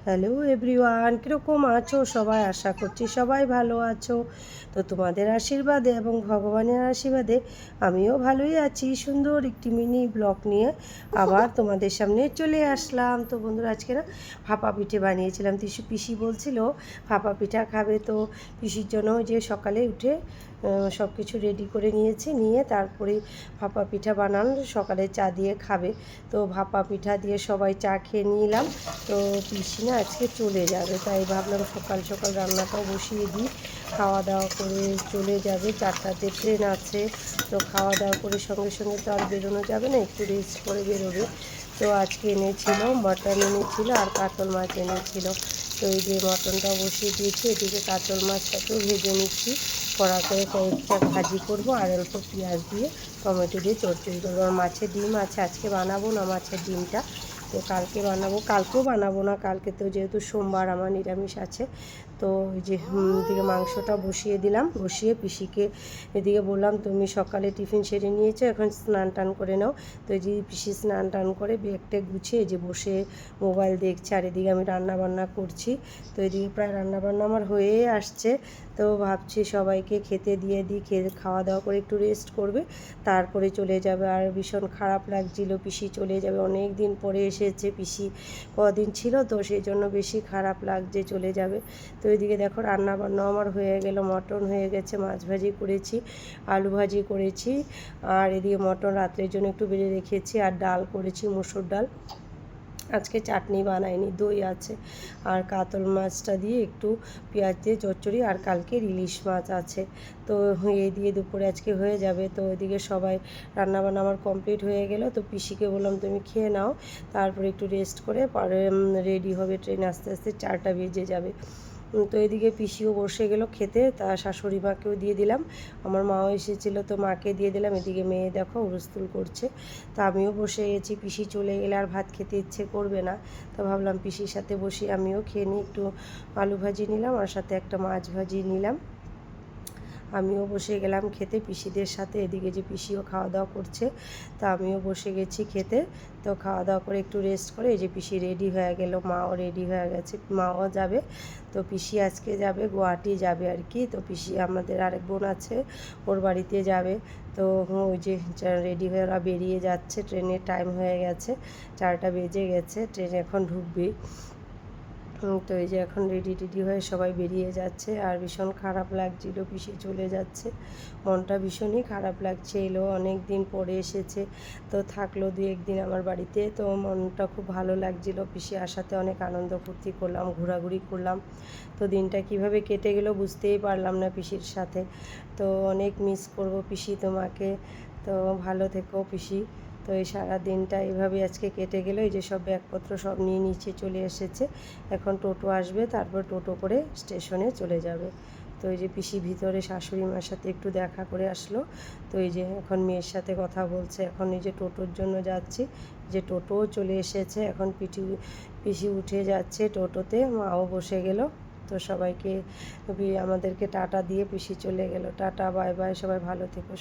Hello everyone, কীরকম আছো সবাই? আশা করছি সবাই ভালো আছো। তো তোমাদের আশীর্বাদে এবং ভগবানের আশীর্বাদে আমিও ভালোই আছি। সুন্দর একটি মিনি ব্লগ নিয়ে আবার তোমাদের সামনে চলে আসলাম। তো বন্ধুরা, আজকে না ভাপা পিঠে বানিয়েছিলাম। পিসি বলছিল ভাপা পিঠা খাবে, তো পিসির জন্য যে সকালে উঠে সব কিছু রেডি করে নিয়ে তারপরে ভাপা পিঠা বানান, সকালে চা দিয়ে খাবে। তো ভাপা পিঠা দিয়ে সবাই চা খেয়ে নিলাম। তো পিসি না আজকে চলে যাবে, তাই ভাবলাম সকাল সকাল রান্নাটাও বসিয়ে দিই। খাওয়া দাওয়া করে চলে যাবে, 4টাতে ট্রেন আছে। তো খাওয়া দাওয়া করে সঙ্গে সঙ্গে তো আর বেরোনো যাবে না, একটু রেস্ট করে বেরোবে। তো আজকে এনেছিল মটন এনেছিল আর কাতল মাছ এনেছিল। তো এই যে মটনটাও বসিয়ে দিয়েছি, এদিকে কাতল মাছটাকেও ভেজে নিচ্ছি। কড়া করে কয়েকটা ভাজি করব আর অল্প পেঁয়াজ দিয়ে টমেটো দিয়ে চচ্চড়ি করবো। আর মাছের ডিম আছে, আজকে বানাবো না মাছের ডিমটা, তো কালকে বানাবো। কালকেও বানাবো না, কালকে তো যেহেতু সোমবার আমার নিরামিষ আছে। তো ওই যে এদিকে মাংসটা বসিয়ে দিলাম, বসিয়ে পিসিকে এদিকে বললাম তুমি সকালে টিফিন সেরে নিয়েছো, এখন স্নান টান করে নাও। তো এই যে পিসি স্নান টান করে ব্যাগটা গুছিয়ে যে বসে মোবাইল দেখছে, আর এদিকে আমি রান্না বান্না করছি। তো এদিকে প্রায় রান্না বান্না আমার হয়ে আসছে। তো ভাবছি সবাইকে খেতে দিয়ে দিই, খাওয়া দাওয়া করে একটু রেস্ট করবে, তারপরে চলে যাবে। আর ভীষণ খারাপ লাগছিল, পিসি চলে যাবে, অনেক দিন পরে এসেছে পিসি, কদিন ছিল তো সেই জন্য বেশি খারাপ লাগছে চলে যাবে। তো এদিকে দেখো রান্না বান্না আমার হয়ে গেল, মটন হয়ে গেছে, মাছ ভাজি করেছি, আলু ভাজি করেছি, আর এদিকে মটন রাত্রের জন্য একটু বেড়ে রেখেছি, আর ডাল করেছি মুসুর ডাল। আজকে চাটনি বানাইনি, দই আছে, আর কাতল মাছটা দিয়ে একটু পেঁয়াজ দিয়ে চচ্চড়ি, আর কালকে ইলিশ মাছ আছে। তো এই দিয়ে দুপুরে আজকে হয়ে যাবে। তো ওইদিকে সবাই রান্নাবান্না আমার কমপ্লিট হয়ে গেল। তো পিসিকে বললাম তুমি খেয়ে নাও, তারপরে একটু রেস্ট করে পরে রেডি হবে, ট্রেন আস্তে আস্তে 4টা বেজে যাবে। তো এদিকে পিসিও বসে গেল খেতে, তার শাশুড়ি মাকেও দিয়ে দিলাম, আমার মাও এসেছিলো তো মাকে দিয়ে দিলাম। এদিকে মেয়ে দেখো হুলস্থুল করছে। তো আমিও বসে গেছি, পিসি চলে গেলে আর ভাত খেতে ইচ্ছে করবে না। তো ভাবলাম পিসির সাথে বসে আমিও খেয়ে নিই, একটু আলু ভাজি নিলাম আর সাথে একটা মাছ ভাজি নিলাম। আমিও বসে গেলাম খেতে পিসিদের সাথে। এদিকে যে পিসিও খাওয়া দাওয়া করছে, তা আমিও বসে গেছি খেতে। তো খাওয়া দাওয়া করে একটু রেস্ট করে এই যে পিসি রেডি হয়ে গেল, মাও রেডি হয়ে গেছে, মাও যাবে। তো পিসি আজকে যাবে গুয়াহাটি যাবে আর কি। তো পিসি আমাদের আরেক বোন আছে, ওর বাড়িতে যাবে। তো ওই যে রেডি হয়ে ওরা বেরিয়ে যাচ্ছে, ট্রেনের টাইম হয়ে গেছে, 4টা বেজে গেছে, ট্রেন এখন ঢুকবে। তো এই যে এখন রেডি হয়ে সবাই বেরিয়ে যাচ্ছে, আর ভীষণ খারাপ লাগছিল পিসি চলে যাচ্ছে, মনটা ভীষণই খারাপ লাগছে। এলো অনেক দিন পরে এসেছে, তো থাকলো 2-1 দিন আমার বাড়িতে, তো মনটা খুব ভালো লাগছিল। পিসি আসাতে অনেক আনন্দ ফুর্তি করলাম, ঘোরাঘুরি করলাম। তো দিনটা কিভাবে কেটে গেল বুঝতেই পারলাম না পিসির সাথে। তো অনেক মিস করব পিসি তোমাকে। তো ভালো থেকো পিসি। তো এই সারা দিনটা এইভাবে আজকে কেটে গেল। এই যে সব ব্যাগপত্র সব নিয়ে নিচে চলে এসেছে, এখন টোটো আসবে, তারপর টোটো করে স্টেশনে চলে যাবে। তো এই যে পিসি ভিতরে শাশুড়ি মার সাথে একটু দেখা করে আসলো। তো এই যে এখন মেয়ের সাথে কথা বলছে, এখন এই যে টোটোর জন্য যাচ্ছি, যে টোটোও চলে এসেছে, এখন পিসি উঠে যাচ্ছে টোটোতে, মাও বসে গেল। তো সবাইকে আমাদেরকে টাটা দিয়ে পিসি চলে গেল। টাটা, বাই বাই, সবাই ভালো থেকো।